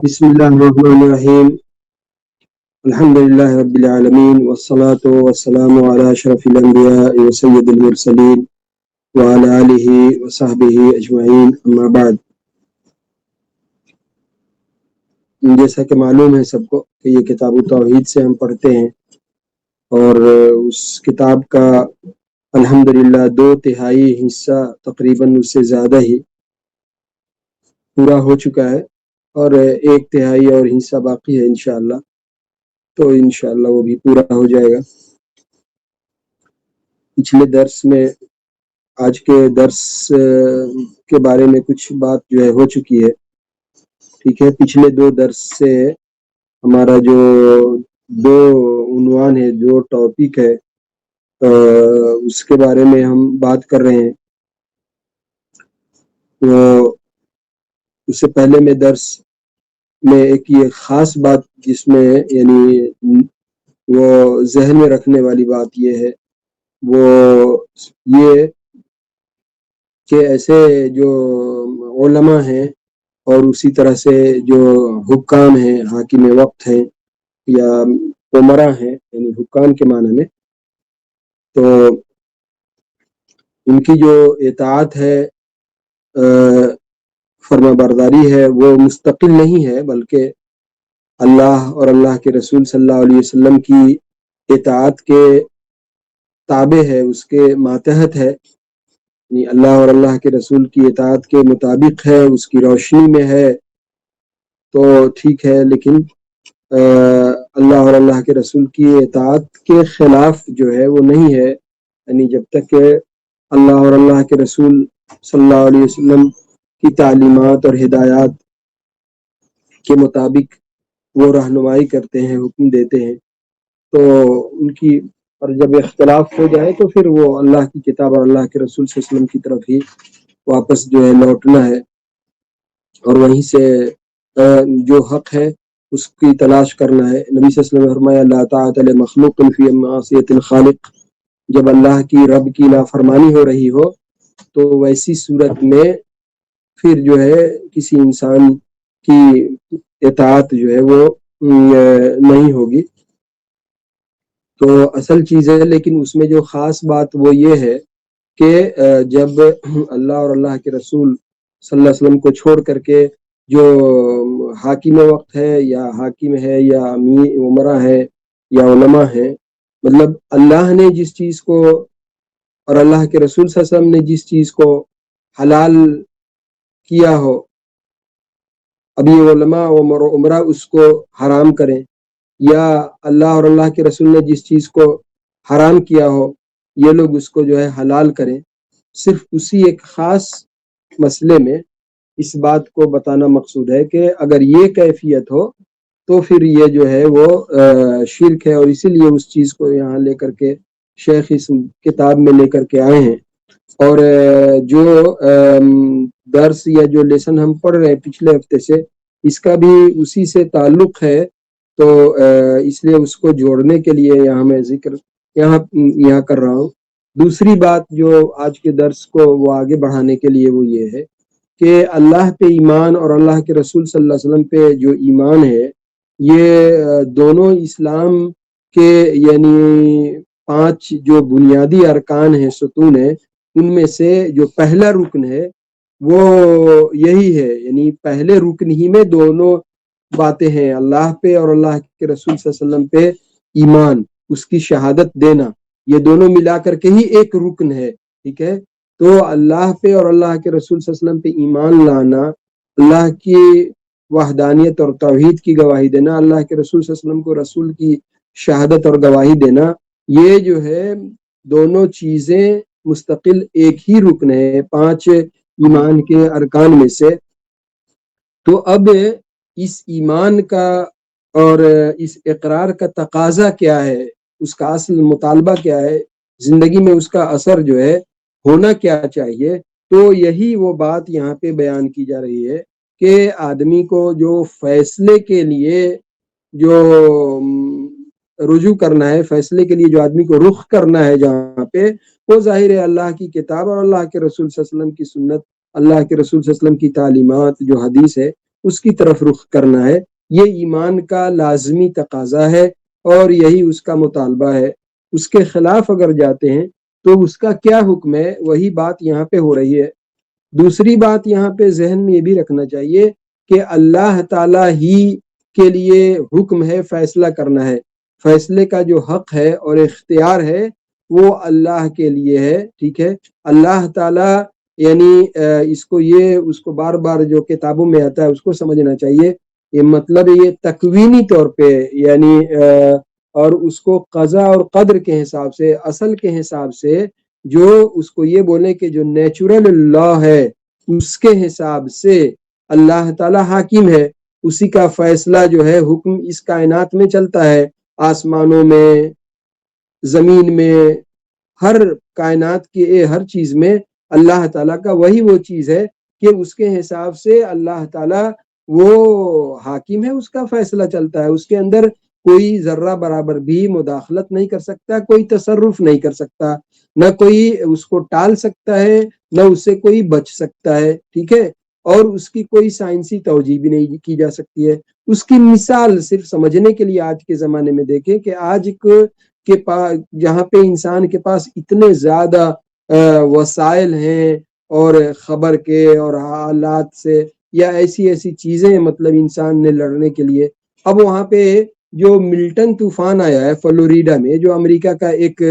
بسم الله الرحمن الرحيم. الحمد لله رب العالمين والصلاة والسلام على أشرف الأنبياء وسيد المرسلين وعلى آله وصحبه أجمعين أما بعد. جیسا کہ معلوم ہے سب کو کہ یہ کتاب التوحید سے ہم پڑھتے ہیں اور اس کتاب کا الحمدللہ 2/3 حصہ تقریباً اس سے زیادہ ہی پورا ہو چکا ہے اور 1/3 اور حصہ باقی ہے انشاءاللہ، تو انشاءاللہ وہ بھی پورا ہو جائے گا۔ پچھلے درس میں آج کے درس کے بارے میں کچھ بات جو ہے ہو چکی ہے، ٹھیک ہے۔ پچھلے 2 درس سے ہمارا جو 2 عنوان ہے، 2 ٹاپک ہے، اس کے بارے میں ہم بات کر رہے ہیں۔ اس سے پہلے میں درس میں ایک یہ خاص بات جس میں یعنی وہ ذہن میں رکھنے والی بات یہ ہے، وہ یہ کہ ایسے جو علماء ہیں اور اسی طرح سے جو حکام ہیں، حاکم وقت ہیں یا امراء ہیں، یعنی حکام کے معنی میں، تو ان کی جو اطاعت ہے، فرما برداری ہے، وہ مستقل نہیں ہے، بلکہ اللہ اور اللہ کے رسول صلی اللہ علیہ وسلم کی اطاعت کے تابع ہے، اس کے ماتحت ہے، یعنی اللہ اور اللہ کے رسول کی اطاعت کے مطابق ہے، اس کی روشنی میں ہے تو ٹھیک ہے، لیکن اللہ اور اللہ کے رسول کی اطاعت کے خلاف جو ہے وہ نہیں ہے، یعنی جب تک کہ اللہ اور اللہ کے رسول صلی اللہ علیہ وسلم کی تعلیمات اور ہدایات کے مطابق وہ رہنمائی کرتے ہیں، حکم دیتے ہیں، تو ان کی، اور جب اختلاف ہو جائے تو پھر وہ اللہ کی کتاب اور اللہ کے رسول صلی اللہ علیہ وسلم کی طرف ہی واپس جو ہے لوٹنا ہے، اور وہیں سے جو حق ہے اس کی تلاش کرنا ہے۔ نبی صلی اللہ علیہ وسلم نے فرمایا لا طاعت لمخلوق فی معصیۃ الخالق، جب اللہ کی رب کی نافرمانی ہو رہی ہو تو ویسی صورت میں پھر جو ہے کسی انسان کی اطاعت جو ہے وہ نہیں ہوگی۔ تو اصل چیز ہے، لیکن اس میں جو خاص بات وہ یہ ہے کہ جب اللہ اور اللہ کے رسول صلی اللہ علیہ وسلم کو چھوڑ کر کے جو حاکم وقت ہے یا حاکم ہے یا امیر امراء ہے یا علماء ہے، مطلب اللہ نے جس چیز کو اور اللہ کے رسول صلی اللہ علیہ وسلم نے جس چیز کو حلال کیا ہو، اب یہ علماء و امراء اس کو حرام کریں، یا اللہ اور اللہ کے رسول نے جس چیز کو حرام کیا ہو یہ لوگ اس کو جو ہے حلال کریں، صرف اسی ایک خاص مسئلے میں اس بات کو بتانا مقصود ہے کہ اگر یہ کیفیت ہو تو پھر یہ جو ہے وہ شرک ہے، اور اسی لیے اس چیز کو یہاں لے کر کے شیخ اس کتاب میں لے کر کے آئے ہیں۔ اور جو درس یا جو لیسن ہم پڑھ رہے ہیں پچھلے ہفتے سے، اس کا بھی اسی سے تعلق ہے، تو اس لیے اس کو جوڑنے کے لیے یہاں میں ذکر یہاں کر رہا ہوں۔ دوسری بات جو آج کے درس کو وہ آگے بڑھانے کے لیے وہ یہ ہے کہ اللہ پہ ایمان اور اللہ کے رسول صلی اللہ علیہ وسلم پہ جو ایمان ہے، یہ دونوں اسلام کے یعنی 5 جو بنیادی ارکان ہیں، ستون ہیں، ان میں سے جو پہلا رکن ہے وہ یہی ہے، یعنی پہلے رکن ہی میں دونوں باتیں ہیں، اللہ پہ اور اللہ کے رسول صلی اللہ علیہ وسلم پہ ایمان، اس کی شہادت دینا، یہ دونوں ملا کر کے ہی ایک رکن ہے، ٹھیک ہے۔ تو اللہ پہ اور اللہ کے رسول صلی اللہ علیہ وسلم پہ ایمان لانا، اللہ کی وحدانیت اور توحید کی گواہی دینا، اللہ کے رسول صلی اللہ علیہ وسلم کو رسول کی شہادت اور گواہی دینا، یہ جو ہے دونوں چیزیں مستقل ایک ہی رکن ہے 5 ایمان کے ارکان میں سے۔ تو اب اس ایمان کا اور اس اقرار کا تقاضا کیا ہے، اس کا اصل مطالبہ کیا ہے، زندگی میں اس کا اثر جو ہے ہونا کیا چاہیے، تو یہی وہ بات یہاں پہ بیان کی جا رہی ہے کہ آدمی کو جو فیصلے کے لیے جو رجوع کرنا ہے، فیصلے کے لیے جو آدمی کو رخ کرنا ہے جہاں پہ، وہ ظاہر ہے اللہ کی کتاب اور اللہ کے رسول صلی اللہ علیہ وسلم کی سنت، اللہ کے رسول صلی اللہ علیہ وسلم کی تعلیمات جو حدیث ہے، اس کی طرف رخ کرنا ہے. یہ ایمان کا لازمی تقاضا ہے اور یہی اس کا مطالبہ ہے. اس کے خلاف اگر جاتے ہیں تو اس کا کیا حکم ہے، وہی بات یہاں پہ ہو رہی ہے. دوسری بات یہاں پہ ذہن میں یہ بھی رکھنا چاہیے کہ اللہ تعالیٰ ہی کے لیے حکم ہے، فیصلہ کرنا ہے. فیصلے کا جو حق ہے اور اختیار ہے وہ اللہ کے لیے ہے. ٹھیک ہے، اللہ تعالیٰ یعنی اس کو بار بار جو کتابوں میں آتا ہے اس کو سمجھنا چاہیے. یہ مطلب یہ تکوینی طور پہ یعنی اور اس کو قضا اور قدر کے حساب سے، اصل کے حساب سے، جو اس کو یہ بولے کہ جو نیچرل لا ہے اس کے حساب سے اللہ تعالی حاکم ہے. اسی کا فیصلہ جو ہے حکم اس کائنات میں چلتا ہے، آسمانوں میں، زمین میں، ہر کائنات کے ہر چیز میں اللہ تعالیٰ کا وہی وہ چیز ہے کہ اس کے حساب سے اللہ تعالیٰ وہ حاکم ہے، اس کا فیصلہ چلتا ہے. اس کے اندر کوئی ذرہ برابر بھی مداخلت نہیں کر سکتا، کوئی تصرف نہیں کر سکتا، نہ کوئی اس کو ٹال سکتا ہے، نہ اس سے کوئی بچ سکتا ہے. ٹھیک ہے، اور اس کی کوئی سائنسی توجیہ بھی نہیں کی جا سکتی ہے. اس کی مثال صرف سمجھنے کے لیے آج کے زمانے میں دیکھیں کہ آج کے پاس جہاں پہ انسان کے پاس اتنے زیادہ وسائل ہیں اور خبر کے اور حالات سے یا ایسی چیزیں مطلب انسان نے لڑنے کے لیے، اب وہاں پہ جو ملٹن طوفان آیا ہے فلوریڈا میں، جو امریکہ کا ایک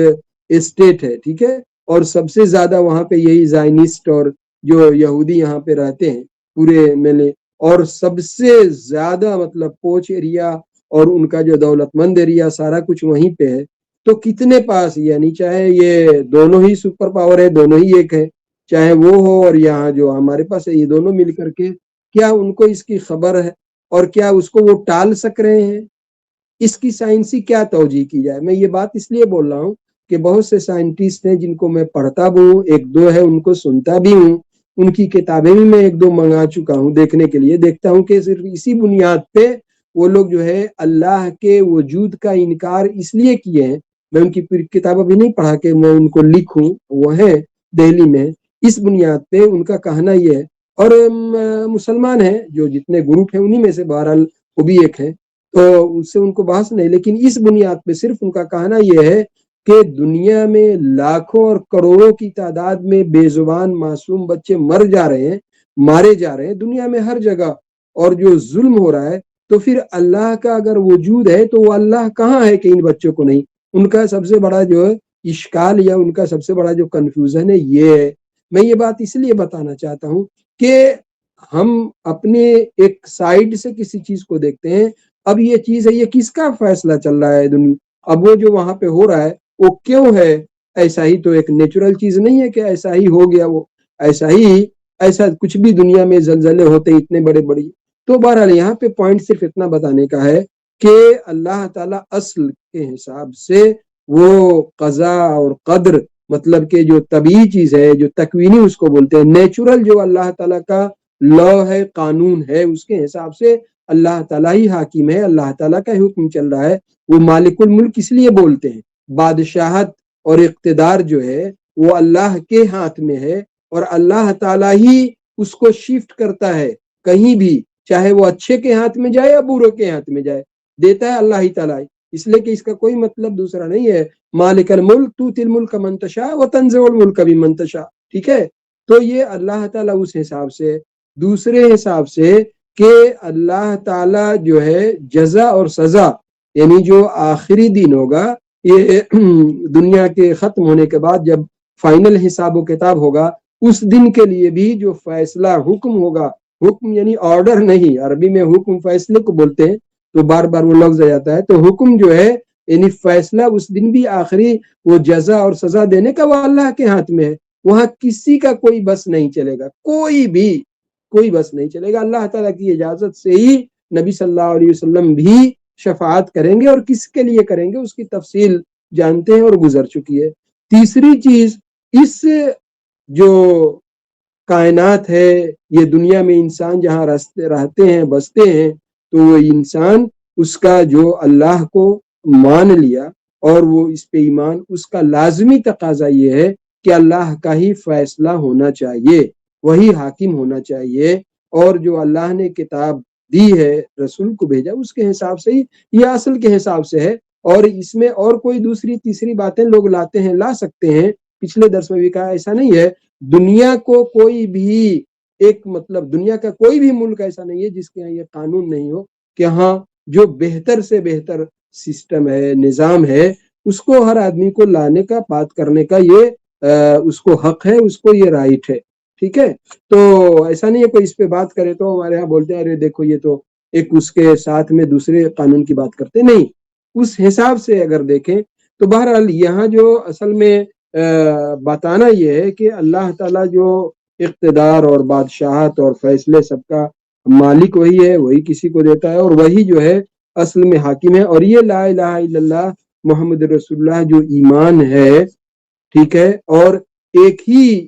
اسٹیٹ ہے، ٹھیک ہے، اور سب سے زیادہ وہاں پہ یہی زائنسٹ اور جو یہودی یہاں پہ رہتے ہیں پورے ملے، اور سب سے زیادہ مطلب پوچھ ایریا اور ان کا جو دولت مند ایریا سارا کچھ وہیں پہ ہے. تو کتنے پاس یعنی چاہے یہ دونوں ہی سپر پاور ہے، دونوں ہی ایک ہے، چاہے وہ ہو اور یہاں جو ہمارے پاس ہے، یہ دونوں مل کر کے کیا ان کو اس کی خبر ہے اور کیا اس کو وہ ٹال سک رہے ہیں؟ اس کی سائنسی کیا توجیہ کی جائے؟ میں یہ بات اس لیے بول رہا ہوں کہ بہت سے سائنٹسٹ ہیں جن کو میں پڑھتا بھی ہوں، ایک دو ہے ان کو سنتا بھی ہوں، ان کی کتابیں بھی میں ایک دو منگا چکا ہوں دیکھنے کے لیے. دیکھتا ہوں کہ صرف اسی بنیاد پہ وہ لوگ جو ہے اللہ کے وجود کا انکار اس لیے کیے ہیں. میں ان کی کتاب ابھی نہیں پڑھا کہ میں ان کو لکھوں، وہ ہے دہلی میں. اس بنیاد پہ ان کا کہنا یہ ہے، اور مسلمان ہیں جو جتنے گروپ ہیں انہی میں سے بہرحال وہ بھی ایک ہے، تو اس سے ان کو بحث نہیں، لیکن اس بنیاد پہ صرف ان کا کہنا یہ ہے کہ دنیا میں لاکھوں اور کروڑوں کی تعداد میں بے زبان معصوم بچے مر جا رہے ہیں، مارے جا رہے ہیں دنیا میں ہر جگہ، اور جو ظلم ہو رہا ہے، تو پھر اللہ کا اگر وجود ہے تو وہ اللہ کہاں ہے کہ ان بچوں کو نہیں؟ ان کا سب سے بڑا جو اشکال یا ان کا سب سے بڑا جو کنفیوژن ہے یہ ہے. میں یہ بات اس لیے بتانا چاہتا ہوں کہ ہم اپنے ایک سائیڈ سے کسی چیز کو دیکھتے ہیں، اب یہ چیز ہے، یہ کس کا فیصلہ چل رہا ہے دنیا، اب وہ جو وہاں پہ ہو رہا ہے وہ کیوں ہے؟ ایسا ہی تو ایک نیچرل چیز نہیں ہے کہ ایسا ہی ہو گیا، وہ ایسا کچھ بھی دنیا میں زلزلے ہوتے اتنے بڑے بڑی. تو بہرحال یہاں پہ پوائنٹ صرف اتنا بتانے کا ہے کہ اللہ تعالیٰ اصل کے حساب سے وہ قضا اور قدر مطلب کہ جو طبیعی چیز ہے، جو تکوینی اس کو بولتے ہیں، نیچرل جو اللہ تعالیٰ کا لا ہے، قانون ہے، اس کے حساب سے اللہ تعالیٰ ہی حاکم ہے، اللہ تعالیٰ کا حکم چل رہا ہے. وہ مالک الملک اس لیے بولتے ہیں، بادشاہت اور اقتدار جو ہے وہ اللہ کے ہاتھ میں ہے، اور اللہ تعالیٰ ہی اس کو شفٹ کرتا ہے کہیں بھی، چاہے وہ اچھے کے ہاتھ میں جائے یا بروں کے ہاتھ میں جائے، دیتا ہے اللہ ہی تعالیٰ. اس لیے کہ اس کا کوئی مطلب دوسرا نہیں ہے. مالک الملک تؤتی الملک من تشاء وتنزع الملک ممن تشاء. ٹھیک ہے، تو یہ اللہ تعالیٰ اس حساب سے. دوسرے حساب سے کہ اللہ تعالیٰ جو ہے جزا اور سزا، یعنی جو آخری دن ہوگا، یہ دنیا کے ختم ہونے کے بعد جب فائنل حساب و کتاب ہوگا، اس دن کے لیے بھی جو فیصلہ حکم ہوگا، حکم یعنی آرڈر نہیں، عربی میں حکم فیصلے کو بولتے ہیں تو بار بار وہ لفظ آ جاتا ہے، تو حکم جو ہے یعنی فیصلہ اس دن بھی آخری وہ جزا اور سزا دینے کا وہ اللہ کے ہاتھ میں ہے. وہاں کسی کا کوئی بس نہیں چلے گا، کوئی بس نہیں چلے گا. اللہ تعالیٰ کی اجازت سے ہی نبی صلی اللہ علیہ وسلم بھی شفاعت کریں گے، اور کس کے لیے کریں گے اس کی تفصیل جانتے ہیں اور گزر چکی ہے. تیسری چیز، اس جو کائنات ہے، یہ دنیا میں انسان جہاں رہتے ہیں، بستے ہیں، تو وہ انسان اس کا جو اللہ کو مان لیا اور وہ اس پہ ایمان، اس کا لازمی تقاضا یہ ہے کہ اللہ کا ہی فیصلہ ہونا چاہیے، وہی حاکم ہونا چاہیے. اور جو اللہ نے کتاب دی ہے، رسول کو بھیجا، اس کے حساب سے ہی یہ اصل کے حساب سے ہے۔ اور اس میں اور کوئی دوسری تیسری باتیں لوگ لاتے ہیں، لا سکتے ہیں، پچھلے درس میں بھی کہا ایسا نہیں ہے۔ دنیا کو کوئی بھی ایک مطلب دنیا کا کوئی بھی ملک ایسا نہیں ہے جس کے یہاں یہ قانون نہیں ہو کہ ہاں جو بہتر سے بہتر سسٹم ہے، نظام ہے، اس کو ہر آدمی کو لانے کا، بات کرنے کا یہ اس کو حق ہے، اس کو یہ رائٹ ہے، ٹھیک ہے۔ تو ایسا نہیں ہے کوئی اس پہ بات کرے تو ہمارے یہاں بولتے ہیں ارے دیکھو یہ تو ایک اس کے ساتھ میں دوسرے قانون کی بات کرتے، نہیں، اس حساب سے اگر دیکھیں تو بہرحال یہاں جو اصل میں بتانا یہ ہے کہ اللہ تعالیٰ جو اقتدار اور بادشاہت اور فیصلے سب کا مالک وہی ہے، وہی کسی کو دیتا ہے، اور وہی جو ہے اصل میں حاکم ہے۔ اور یہ لا الہ الا اللہ محمد رسول اللہ جو ایمان ہے، ٹھیک ہے، اور ایک ہی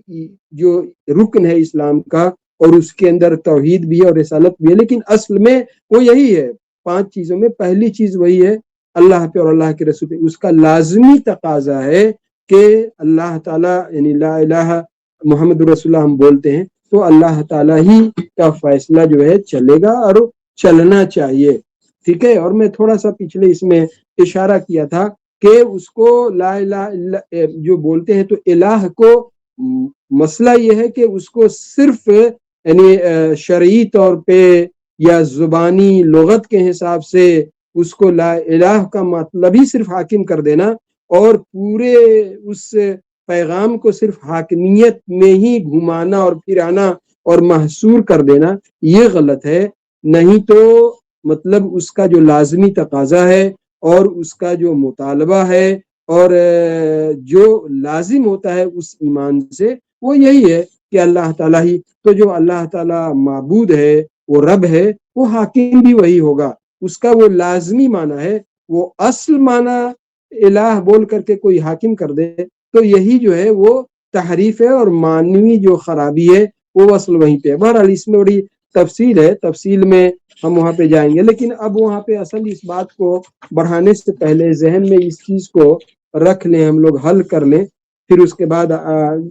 جو رکن ہے اسلام کا، اور اس کے اندر توحید بھی ہے اور رسالت بھی ہے، لیکن اصل میں وہ یہی ہے، 5 چیزوں میں پہلی چیز وہی ہے، اللہ پہ اور اللہ کے رسول پہ۔ اس کا لازمی تقاضا ہے کہ اللہ تعالیٰ یعنی لا الہ محمد رسول اللہ ہم بولتے ہیں تو اللہ تعالیٰ ہی کا فیصلہ جو ہے چلے گا اور چلنا چاہیے، ٹھیک ہے۔ اور میں تھوڑا سا پچھلے اس میں اشارہ کیا تھا کہ اس کو لا الہ الا جو بولتے ہیں تو الہ کو مسئلہ یہ ہے کہ اس کو صرف یعنی شرعی طور پہ یا زبانی لغت کے حساب سے اس کو لا الہ کا مطلب ہی صرف حاکم کر دینا، اور پورے اس پیغام کو صرف حاکمیت میں ہی گھمانا اور پھرانا اور محصور کر دینا، یہ غلط ہے۔ نہیں تو مطلب اس کا جو لازمی تقاضا ہے اور اس کا جو مطالبہ ہے اور جو لازم ہوتا ہے اس ایمان سے، وہ یہی ہے کہ اللہ تعالیٰ ہی تو جو اللہ تعالیٰ معبود ہے، وہ رب ہے، وہ حاکم بھی وہی ہوگا، اس کا وہ لازمی معنی ہے۔ وہ اصل معنی الہ بول کر کے کوئی حاکم کر دے تو یہی جو ہے وہ تحریف ہے، اور معنوی جو خرابی ہے وہ اصل وہیں پہ ہے۔ بہرحال اس میں بڑی تفصیل ہے، تفصیل میں ہم وہاں پہ جائیں گے، لیکن اب وہاں پہ اصل اس بات کو بڑھانے سے پہلے ذہن میں اس چیز کو رکھ لیں، ہم لوگ حل کر لیں، پھر اس کے بعد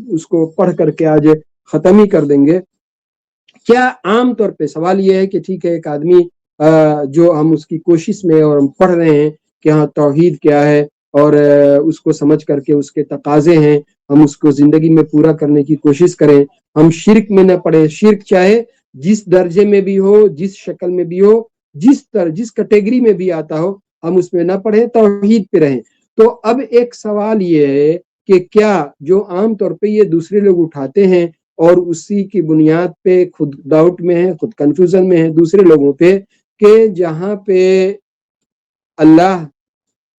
اس کو پڑھ کر کے آج ختم ہی کر دیں گے۔ کیا عام طور پہ سوال یہ ہے کہ ٹھیک ہے ایک آدمی جو ہم اس کی کوشش میں اور ہم پڑھ رہے ہیں کہ ہاں توحید کیا ہے اور اس کو سمجھ کر کے اس کے تقاضے ہیں، ہم اس کو زندگی میں پورا کرنے کی کوشش کریں، ہم شرک میں نہ پڑے، شرک چاہے جس درجے میں بھی ہو، جس شکل میں بھی ہو، جس کیٹیگری میں بھی آتا ہو، ہم اس میں نہ پڑھیں، توحید پہ رہیں۔ تو اب ایک سوال یہ ہے کہ کیا جو عام طور پہ یہ دوسرے لوگ اٹھاتے ہیں اور اسی کی بنیاد پہ خود ڈاؤٹ میں ہے، خود کنفیوژن میں ہے دوسرے لوگوں پہ، کہ جہاں پہ اللہ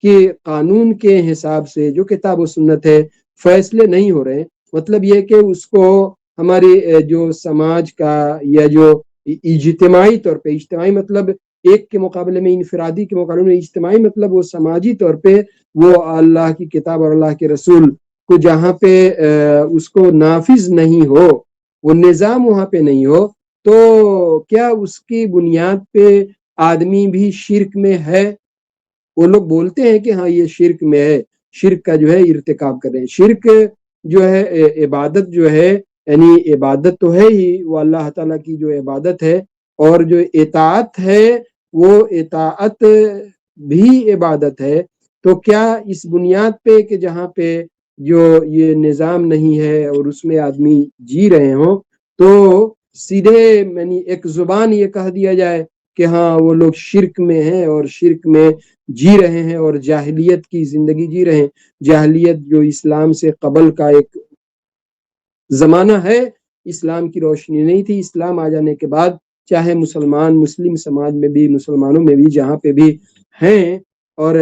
کے قانون کے حساب سے جو کتاب و سنت ہے فیصلے نہیں ہو رہے، مطلب یہ کہ اس کو ہماری جو سماج کا یا جو اجتماعی طور پہ، اجتماعی مطلب ایک کے مقابلے میں، انفرادی کے مقابلے میں اجتماعی مطلب وہ سماجی طور پہ وہ اللہ کی کتاب اور اللہ کے رسول کو جہاں پہ اس کو نافذ نہیں ہو، وہ نظام وہاں پہ نہیں ہو، تو کیا اس کی بنیاد پہ آدمی بھی شرک میں ہے؟ وہ لوگ بولتے ہیں کہ ہاں یہ شرک میں ہے، شرک کا جو ہے ارتکاب کر رہے ہیں۔ شرک جو ہے عبادت جو ہے، یعنی عبادت تو ہے ہی، وہ اللہ تعالیٰ کی جو عبادت ہے، اور جو اطاعت ہے وہ اطاعت بھی عبادت ہے۔ تو کیا اس بنیاد پہ کہ جہاں پہ جو یہ نظام نہیں ہے اور اس میں آدمی جی رہے ہوں، تو سیدھے یعنی ایک زبان یہ کہہ دیا جائے کہ ہاں وہ لوگ شرک میں ہیں اور شرک میں جی رہے ہیں اور جاہلیت کی زندگی جی رہے ہیں؟ جاہلیت جو اسلام سے قبل کا ایک زمانہ ہے، اسلام کی روشنی نہیں تھی، اسلام آ جانے کے بعد چاہے مسلم سماج میں بھی، مسلمانوں میں بھی جہاں پہ بھی ہیں، اور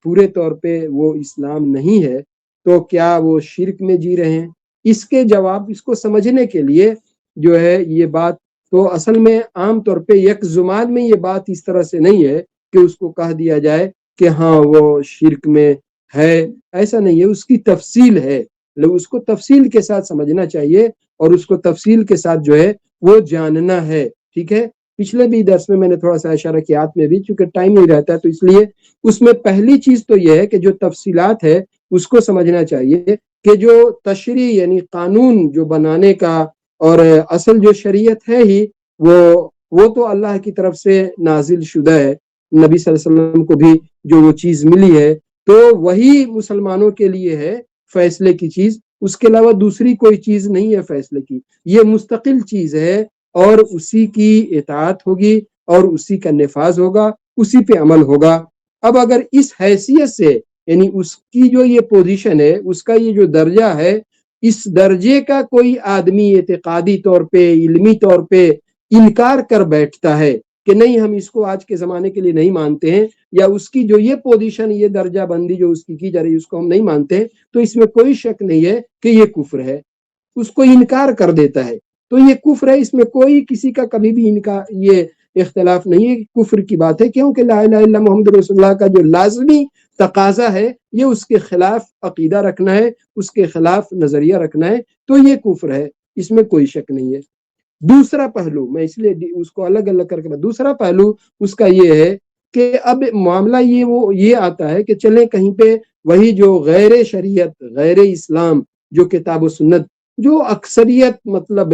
پورے طور پہ وہ اسلام نہیں ہے، تو کیا وہ شرک میں جی رہے ہیں؟ اس کے جواب، اس کو سمجھنے کے لیے جو ہے یہ بات تو اصل میں عام طور پہ یک زمان میں یہ بات اس طرح سے نہیں ہے کہ اس کو کہہ دیا جائے کہ ہاں وہ شرک میں ہے، ایسا نہیں ہے، اس کی تفصیل ہے، اس کو تفصیل کے ساتھ سمجھنا چاہیے اور اس کو تفصیل کے ساتھ جو ہے وہ جاننا ہے، ٹھیک ہے۔ پچھلے بھی درس میں نے تھوڑا سا اشارہ کیا، آت میں بھی، چونکہ ٹائم نہیں رہتا ہے تو اس لیے اس میں پہلی چیز تو یہ ہے کہ جو تفصیلات ہے اس کو سمجھنا چاہیے کہ جو تشریع یعنی قانون جو بنانے کا، اور اصل جو شریعت ہے ہی وہ تو اللہ کی طرف سے نازل شدہ ہے، نبی صلی اللہ علیہ وسلم کو بھی جو وہ چیز ملی ہے تو وہی مسلمانوں کے لیے ہے فیصلے کی چیز، اس کے علاوہ دوسری کوئی چیز نہیں ہے فیصلے کی، یہ مستقل چیز ہے اور اسی کی اطاعت ہوگی اور اسی کا نفاذ ہوگا، اسی پہ عمل ہوگا۔ اب اگر اس حیثیت سے یعنی اس کی جو یہ پوزیشن ہے، اس کا یہ جو درجہ ہے، اس درجے کا کوئی آدمی اعتقادی طور پہ، علمی طور پہ انکار کر بیٹھتا ہے کہ نہیں ہم اس کو آج کے زمانے کے لیے نہیں مانتے ہیں، یا اس کی جو یہ پوزیشن، یہ درجہ بندی جو اس کی جا رہی ہے اس کو ہم نہیں مانتے ہیں، تو اس میں کوئی شک نہیں ہے کہ یہ کفر ہے، اس کو انکار کر دیتا ہے تو یہ کفر ہے، اس میں کوئی کسی کا کبھی بھی انکار یہ اختلاف نہیں ہے، کفر کی بات ہے، کیونکہ لا الہ الا اللہ محمد رسول اللہ کا جو لازمی تقاضا ہے یہ اس کے خلاف عقیدہ رکھنا ہے، اس کے خلاف نظریہ رکھنا ہے، تو یہ کفر ہے، اس میں کوئی شک نہیں ہے۔ دوسرا پہلو میں اس لیے اس کو الگ الگ کر کے، دوسرا پہلو اس کا یہ ہے کہ اب معاملہ یہ آتا ہے کہ چلیں کہیں پہ وہی جو غیر شریعت، غیر اسلام، جو کتاب و سنت، جو اکثریت مطلب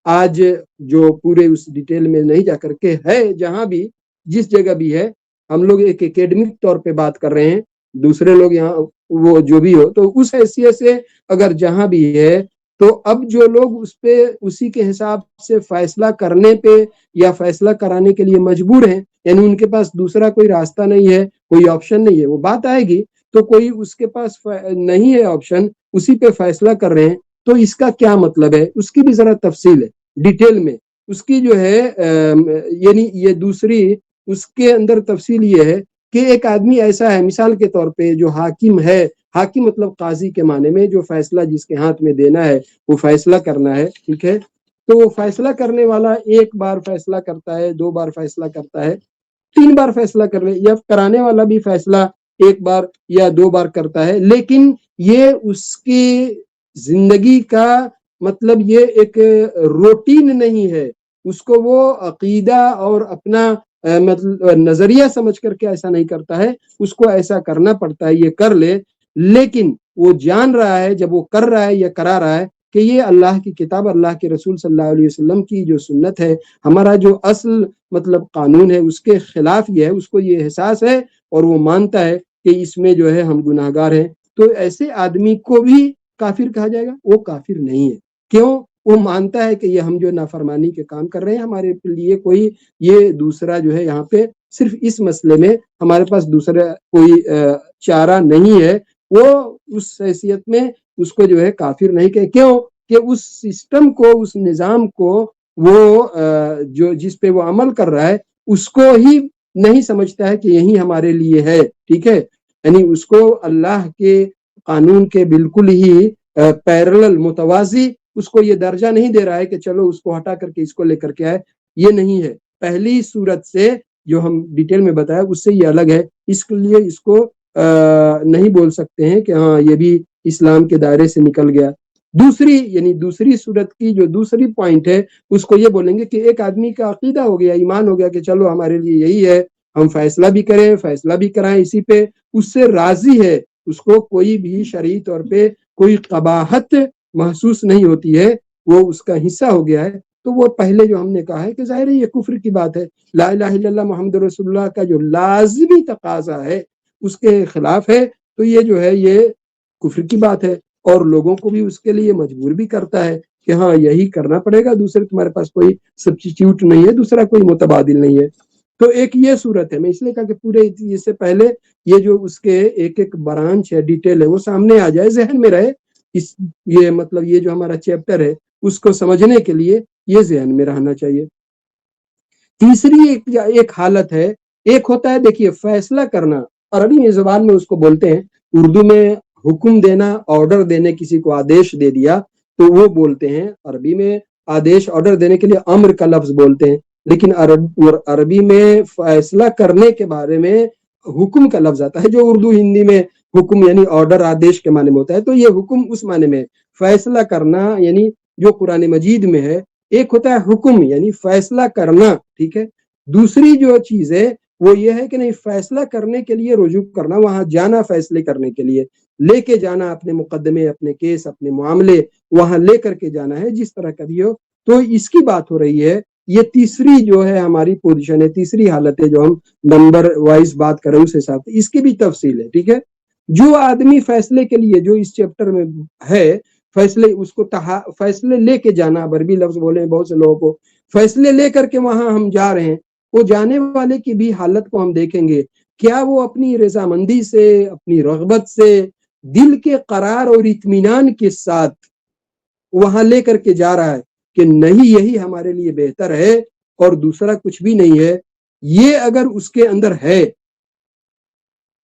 آج جو پورے اس ڈیٹیل میں نہیں جا کر کے ہے، جہاں بھی جس جگہ بھی ہے، ہم لوگ ایک اکیڈمک طور پہ بات کر رہے ہیں، دوسرے لوگ یہاں وہ جو بھی ہو، تو اس حیثیت سے اگر جہاں بھی ہے تو اب جو لوگ اس پہ اسی کے حساب سے فیصلہ کرنے پہ یا فیصلہ کرانے کے لیے مجبور ہیں، یعنی ان کے پاس دوسرا کوئی راستہ نہیں ہے، کوئی آپشن نہیں ہے، وہ بات آئے گی تو کوئی اس کے پاس نہیں ہے آپشن، اسی پہ فیصلہ کر رہے ہیں، تو اس کا کیا مطلب ہے، اس کی بھی ذرا تفصیل ہے ڈیٹیل میں، اس کی جو ہے یعنی یہ دوسری اس کے اندر تفصیل یہ ہے کہ ایک آدمی ایسا ہے، مثال کے طور پہ جو حاکم ہے، حاکم مطلب قاضی کے معنی میں، جو فیصلہ جس کے ہاتھ میں دینا ہے وہ فیصلہ کرنا ہے، ٹھیک ہے، تو وہ فیصلہ کرنے والا ایک بار فیصلہ کرتا ہے، دو بار فیصلہ کرتا ہے، تین بار فیصلہ کر لے، یا کرانے والا بھی فیصلہ ایک بار یا دو بار کرتا ہے، لیکن یہ اس کی زندگی کا مطلب یہ ایک روٹین نہیں ہے، اس کو وہ عقیدہ اور اپنا مطلب نظریہ سمجھ کر کے ایسا نہیں کرتا ہے، اس کو ایسا کرنا پڑتا ہے، یہ کر لے، لیکن وہ جان رہا ہے جب وہ کر رہا ہے یا کرا رہا ہے کہ یہ اللہ کی کتاب، اللہ کے رسول صلی اللہ علیہ وسلم کی جو سنت ہے، ہمارا جو اصل مطلب قانون ہے، اس کے خلاف یہ ہے، اس کو یہ احساس ہے اور وہ مانتا ہے کہ اس میں جو ہے ہم گناہ گار ہیں، تو ایسے آدمی کو بھی کافر کہا جائے گا؟ وہ کافر نہیں ہے، کیوں؟ وہ مانتا ہے کہ یہ ہم جو نافرمانی کے کام کر رہے ہیں، ہمارے لیے کوئی یہ دوسرا جو ہے یہاں پہ صرف اس مسئلے میں ہمارے پاس دوسرا کوئی چارہ نہیں ہے، وہ اس حیثیت میں اس کو جو ہے کافر نہیں کہ، کیوں کہ اس سسٹم کو، اس نظام کو وہ جو جس پہ وہ عمل کر رہا ہے اس کو ہی نہیں سمجھتا ہے کہ یہی ہمارے لیے ہے، ٹھیک ہے، یعنی اس کو اللہ کے قانون کے بالکل ہی پیرلل متوازی اس کو یہ درجہ نہیں دے رہا ہے کہ چلو اس کو ہٹا کر کے اس کو لے کر کے آئے، یہ نہیں ہے، پہلی صورت سے جو ہم ڈیٹیل میں بتایا اس سے یہ الگ ہے، اس کے لیے اس کو نہیں بول سکتے ہیں کہ ہاں یہ بھی اسلام کے دائرے سے نکل گیا۔ دوسری یعنی دوسری صورت کی جو دوسری پوائنٹ ہے اس کو یہ بولیں گے کہ ایک آدمی کا عقیدہ ہو گیا، ایمان ہو گیا کہ چلو ہمارے لیے یہی ہے، ہم فیصلہ بھی کریں، فیصلہ بھی کرائیں اسی پہ، اس سے راضی ہے، اس کو کوئی بھی شرعی طور پہ کوئی قباحت محسوس نہیں ہوتی ہے، وہ اس کا حصہ ہو گیا ہے، تو وہ پہلے جو ہم نے کہا ہے کہ ظاہر ہے یہ کفر کی بات ہے، لا الہ الا اللہ محمد رسول اللہ کا جو لازمی تقاضا ہے اس کے خلاف ہے، تو یہ جو ہے یہ کفر کی بات ہے، اور لوگوں کو بھی اس کے لیے مجبور بھی کرتا ہے کہ ہاں یہی کرنا پڑے گا، دوسرے تمہارے پاس کوئی سبسٹیٹیوٹ نہیں ہے، دوسرا کوئی متبادل نہیں ہے۔ تو ایک یہ صورت ہے، میں اس لیے کہا کہ پورے اس سے پہلے یہ جو اس کے ایک ایک برانچ ہے، ڈیٹیل ہے، وہ سامنے آ جائے، ذہن میں رہے، یہ مطلب یہ جو ہمارا چیپٹر ہے اس کو سمجھنے کے لیے یہ ذہن میں رہنا چاہیے۔ تیسری ایک حالت ہے، ایک ہوتا ہے دیکھیے فیصلہ کرنا، عربی زبان میں اس کو بولتے ہیں، اردو میں حکم دینا، آرڈر دینے، کسی کو آدیش دے دیا تو وہ بولتے ہیں، عربی میں آدیش آرڈر دینے کے لیے امر کا لفظ بولتے ہیں، لیکن عربی میں فیصلہ کرنے کے بارے میں حکم کا لفظ آتا ہے، جو اردو ہندی میں حکم یعنی آرڈر آدیش کے معنی میں ہوتا ہے، تو یہ حکم اس معنی میں فیصلہ کرنا یعنی جو قرآن مجید میں ہے، ایک ہوتا ہے حکم یعنی فیصلہ کرنا، ٹھیک ہے، دوسری جو چیز ہے وہ یہ ہے کہ نہیں فیصلہ کرنے کے لیے رجوع کرنا، وہاں جانا فیصلے کرنے کے لیے، لے کے جانا اپنے مقدمے، اپنے کیس، اپنے معاملے وہاں لے کر کے جانا ہے، جس طرح کا بھی ہو، تو اس کی بات ہو رہی ہے یہ تیسری جو ہے ہماری پوزیشن ہے، تیسری حالت ہے جو ہم نمبر وائز بات کر رہے ہیں اس حساب سے، اس کی بھی تفصیل ہے، ٹھیک ہے۔ جو آدمی فیصلے کے لیے جو اس چیپٹر میں ہے، فیصلے اس کو فیصلے لے کے جانا، عربی لفظ بولے ہیں بہت سے لوگوں کو، فیصلے لے کر کے وہاں ہم جا رہے ہیں، وہ جانے والے کی بھی حالت کو ہم دیکھیں گے، کیا وہ اپنی رضامندی سے، اپنی رغبت سے، دل کے قرار اور اطمینان کے ساتھ وہاں لے کر کے جا رہا ہے کہ نہیں یہی ہمارے لیے بہتر ہے اور دوسرا کچھ بھی نہیں ہے، یہ اگر اس کے اندر ہے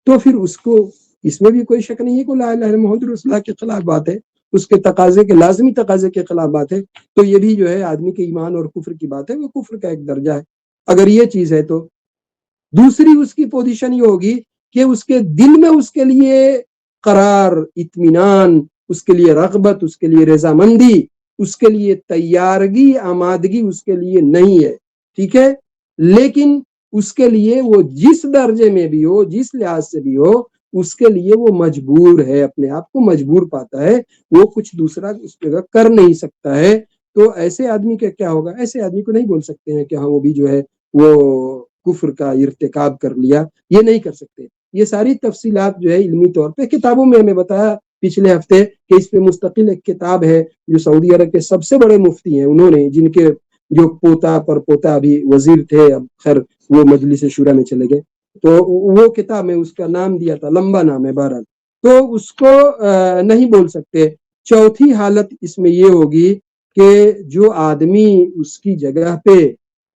تو پھر اس کو اس میں بھی کوئی شک نہیں ہے کہ لا الہ الا محمد رسول اللہ کے خلاف بات ہے، اس کے تقاضے کے لازمی تقاضے کے خلاف بات ہے، تو یہ بھی جو ہے آدمی کے ایمان اور کفر کی بات ہے، وہ کفر کا ایک درجہ ہے اگر یہ چیز ہے تو۔ دوسری اس کی پوزیشن یہ ہوگی کہ اس کے دل میں اس کے لیے قرار، اطمینان، اس کے لیے رغبت، اس کے لیے رضامندی، اس کے لیے تیارگی، آمادگی اس کے لیے نہیں ہے، ٹھیک ہے، لیکن اس کے لیے وہ جس درجے میں بھی ہو، جس لحاظ سے بھی ہو، اس کے لیے وہ مجبور ہے، اپنے آپ کو مجبور پاتا ہے، وہ کچھ دوسرا اس جگہ کر نہیں سکتا ہے، تو ایسے آدمی کا کیا ہوگا؟ ایسے آدمی کو نہیں بول سکتے ہیں کہ ہاں وہ بھی جو ہے وہ کفر کا ارتکاب کر لیا، یہ نہیں کر سکتے۔ یہ ساری تفصیلات جو ہے علمی طور پہ کتابوں میں ہمیں بتایا پچھلے ہفتے کہ اس پہ مستقل ایک کتاب ہے جو سعودی عرب کے سب سے بڑے مفتی ہیں، انہوں نے، جن کے جو پوتا پر پوتا ابھی وزیر تھے، اب خیر وہ مجلس شورا میں چلے گئے، تو وہ کتاب میں اس کا نام دیا تھا، لمبا نام ہے بہرحال، تو اس کو نہیں بول سکتے۔ چوتھی حالت اس میں یہ ہوگی کہ جو آدمی اس کی جگہ پہ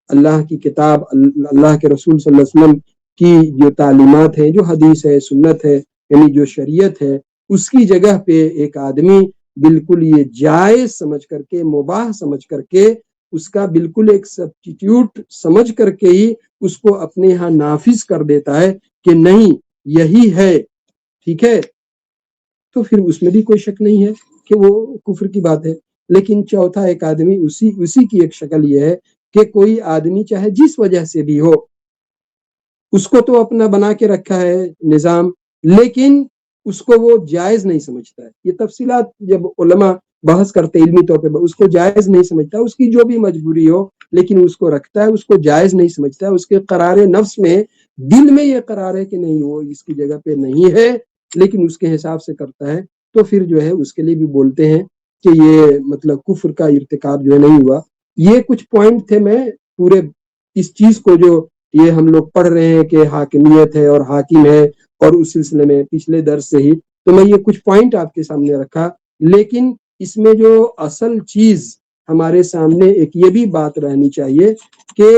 اللہ کی کتاب، اللہ کے رسول صلی اللہ علیہ وسلم کی جو تعلیمات ہیں، جو حدیث ہے، سنت ہے، یعنی جو شریعت ہے، اس کی جگہ پہ ایک آدمی بالکل یہ جائز سمجھ کر کے، مباح سمجھ کر کے، اس کا بالکل ایک سبسٹیٹیوٹ سمجھ کر کے ہی اس کو اپنے ہاں نافذ کر دیتا ہے کہ نہیں یہی ہے، ٹھیک ہے، تو پھر اس میں بھی کوئی شک نہیں ہے کہ وہ کفر کی بات ہے۔ لیکن چوتھا ایک آدمی، اسی کی ایک شکل یہ ہے کہ کوئی آدمی چاہے جس وجہ سے بھی ہو، اس کو تو اپنا بنا کے رکھا ہے نظام، لیکن اس کو وہ جائز نہیں سمجھتا ہے۔ یہ تفصیلات جب علماء بحث کرتے علمی طور پہ، اس کو جائز نہیں سمجھتا، اس کی جو بھی مجبوری ہو، لیکن اس کو رکھتا ہے، اس کو جائز نہیں سمجھتا ہے، اس کے قرار نفس میں، دل میں یہ قرار ہے کہ نہیں وہ اس کی جگہ پہ نہیں ہے، لیکن اس کے حساب سے کرتا ہے، تو پھر جو ہے اس کے لیے بھی بولتے ہیں کہ یہ مطلب کفر کا ارتکاب جو ہے نہیں ہوا۔ یہ کچھ پوائنٹ تھے، میں پورے اس چیز کو جو یہ ہم لوگ پڑھ رہے ہیں کہ حاکمیت ہے اور حاکم ہے، اور اس سلسلے میں پچھلے درس سے ہی تو میں یہ کچھ پوائنٹ آپ کے سامنے رکھا، لیکن اس میں جو اصل چیز ہمارے سامنے ایک یہ بھی بات رہنی چاہیے کہ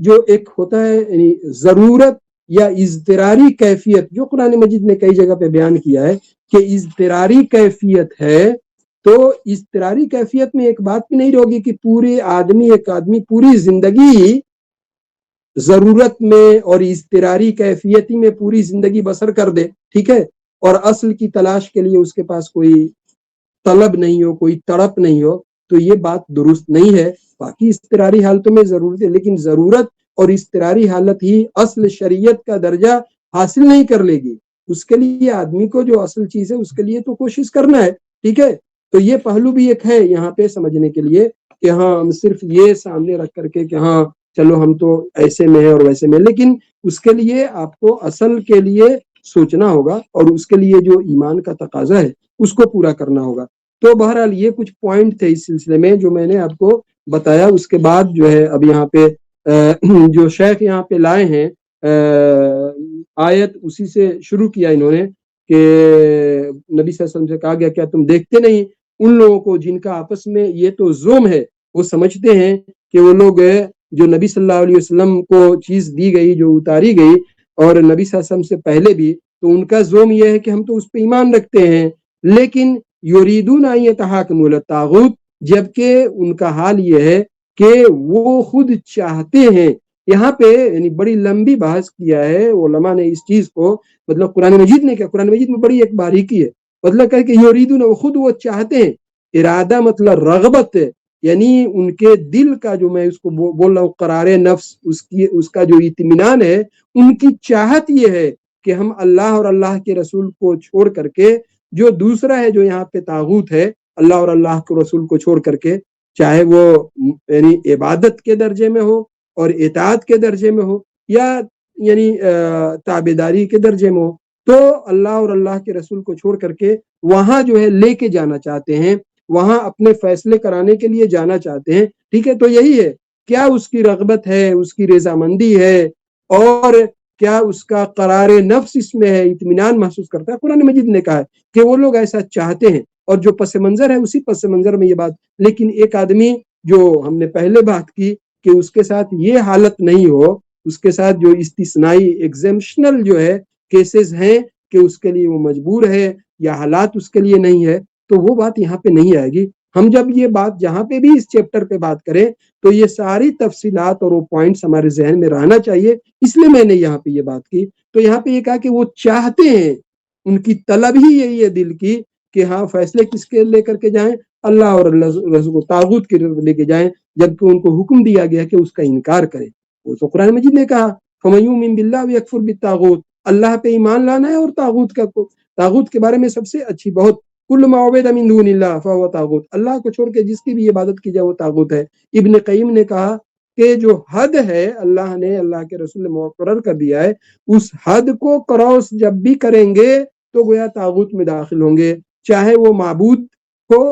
جو ایک ہوتا ہے یعنی ضرورت یا اضطراری کیفیت، جو قرآن مجید نے کئی جگہ پہ بیان کیا ہے کہ اضطراری کیفیت ہے، تو اضطراری کیفیت میں ایک بات بھی نہیں ہوگی کہ ایک آدمی پوری زندگی ضرورت میں اور اضطراری کیفیتی میں پوری زندگی بسر کر دے، ٹھیک ہے، اور اصل کی تلاش کے لیے اس کے پاس کوئی طلب نہیں ہو، کوئی تڑپ نہیں ہو، تو یہ بات درست نہیں ہے۔ باقی اضطراری حالتوں میں ضرورت ہے، لیکن ضرورت اور اضطراری حالت ہی اصل شریعت کا درجہ حاصل نہیں کر لے گی۔ اس کے لیے آدمی کو جو اصل چیز ہے اس کے لیے تو کوشش کرنا ہے، ٹھیک ہے، تو یہ پہلو بھی ایک ہے یہاں پہ سمجھنے کے لیے کہ ہاں ہم صرف یہ سامنے رکھ کر کے کہ ہاں چلو ہم تو ایسے میں ہیں اور ویسے میں، لیکن اس کے لیے آپ کو اصل کے لیے سوچنا ہوگا اور اس کے لیے جو ایمان کا تقاضا ہے اس کو پورا کرنا ہوگا۔ تو بہرحال یہ کچھ پوائنٹ تھے اس سلسلے میں جو میں نے آپ کو بتایا۔ اس کے بعد جو ہے اب یہاں پہ جو شیخ یہاں پہ لائے ہیں آیت، اسی سے شروع کیا انہوں نے کہ نبی صلی اللہ علیہ وسلم سے کہا گیا کیا تم دیکھتے نہیں ان لوگوں کو جن کا آپس میں یہ تو زوم ہے، وہ سمجھتے ہیں کہ وہ لوگ جو نبی صلی اللہ علیہ وسلم کو چیز دی گئی، جو اتاری گئی، اور نبی صلی اللہ علیہ وسلم سے پہلے بھی، تو ان کا زوم یہ ہے کہ ہم تو اس پہ ایمان رکھتے ہیں، لیکن یریدون ان یتحاکموا الی الطاغوت، جبکہ ان کا حال یہ ہے کہ وہ خود چاہتے ہیں۔ یہاں پہ یعنی بڑی لمبی بحث کیا ہے علماء نے اس چیز کو، مطلب قرآن مجید نے کیا، قرآن مجید میں بڑی ایک باریکی ہے، مطلب کہ یریدون خود وہ چاہتے ہیں، ارادہ مطلب رغبت ہے، یعنی ان کے دل کا جو میں اس کو بول رہا ہوں قرار نفس، اس کا جو اطمینان ہے، ان کی چاہت یہ ہے کہ ہم اللہ اور اللہ کے رسول کو چھوڑ کر کے، جو دوسرا ہے جو یہاں پہ طاغوت ہے، اللہ اور اللہ کے رسول کو چھوڑ کر کے چاہے وہ یعنی عبادت کے درجے میں ہو اور اطاعت کے درجے میں ہو یا یعنی تابعداری کے درجے میں ہو، تو اللہ اور اللہ کے رسول کو چھوڑ کر کے وہاں جو ہے لے کے جانا چاہتے ہیں، وہاں اپنے فیصلے کرانے کے لیے جانا چاہتے ہیں، ٹھیک ہے؟ تو یہی ہے، کیا اس کی رغبت ہے، اس کی رضامندی ہے، اور کیا اس کا قرار نفس اس میں ہے، اطمینان محسوس کرتا ہے؟ قرآن مجید نے کہا ہے کہ وہ لوگ ایسا چاہتے ہیں، اور جو پس منظر ہے اسی پس منظر میں یہ بات. لیکن ایک آدمی جو ہم نے پہلے بات کی کہ اس کے ساتھ یہ حالت نہیں ہو، اس کے ساتھ جو استثنائی ایگزمپشنل جو ہے کیسز ہیں کہ اس کے لیے وہ مجبور ہے یا حالات اس کے لیے نہیں ہے، تو وہ بات یہاں پہ نہیں آئے گی. ہم جب یہ بات جہاں پہ بھی اس چیپٹر پہ بات کریں تو یہ ساری تفصیلات اور وہ پوائنٹس ہمارے ذہن میں رہنا چاہیے، اس لیے میں نے یہاں پہ یہ بات کی. تو یہاں پہ یہ کہا کہ وہ چاہتے ہیں، ان کی طلب ہی یہی ہے دل کی کہ ہاں فیصلے کس کے لے کر کے جائیں، اللہ اور رسول کو طاغوت کے لے کے جائیں، جبکہ ان کو حکم دیا گیا کہ اس کا انکار کریں. وہ تو قرآن مجید نے کہا فَمَن يُؤْمِن بِاللَّهِ وَيَكْفُرْ بِالطَّاغُوتِ، اللہ پہ ایمان لانا ہے اور طاغوت کے بارے میں سب سے اچھی بہت کل ما عبد من دون اللہ فهو طاغوت، اللہ کو چھوڑ کے جس کی بھی عبادت کی جائے وہ طاغوت ہے. ابن قیم نے کہا کہ جو حد ہے اللہ نے اللہ کے رسول نے مقرر کر دیا ہے، اس حد کو کراس جب بھی کریں گے تو گویا طاغوت میں داخل ہوں گے، چاہے وہ معبود ہو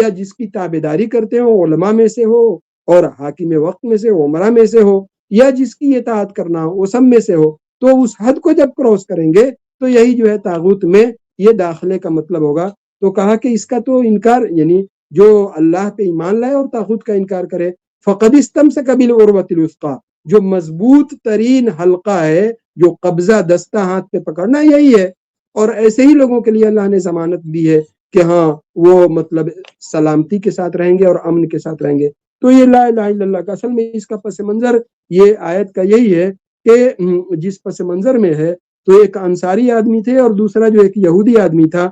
یا جس کی تابعداری کرتے ہو، علماء میں سے ہو اور حاکم وقت میں سے ہو، عمرہ میں سے ہو، یا جس کی اطاعت کرنا ہو وہ سب میں سے ہو. تو اس حد کو جب کراس کریں گے تو یہی جو ہے طاغوت میں یہ داخلے کا مطلب ہوگا. تو کہا کہ اس کا تو انکار، یعنی جو اللہ پہ ایمان لائے اور طاغوت کا انکار کرے، فقد استمسک بالعروۃ الوثقی، جو مضبوط ترین حلقہ ہے، جو قبضہ دستہ ہاتھ پہ پکڑنا یہی ہے. اور ایسے ہی لوگوں کے لیے اللہ نے ضمانت دی ہے کہ ہاں وہ مطلب سلامتی کے ساتھ رہیں گے اور امن کے ساتھ رہیں گے. تو یہ لا الہ الا اللہ کا اصل میں اس کا پس منظر یہ آیت کا یہی ہے کہ جس پس منظر میں ہے تو ایک انصاری آدمی تھے اور دوسرا جو ایک یہودی آدمی تھا.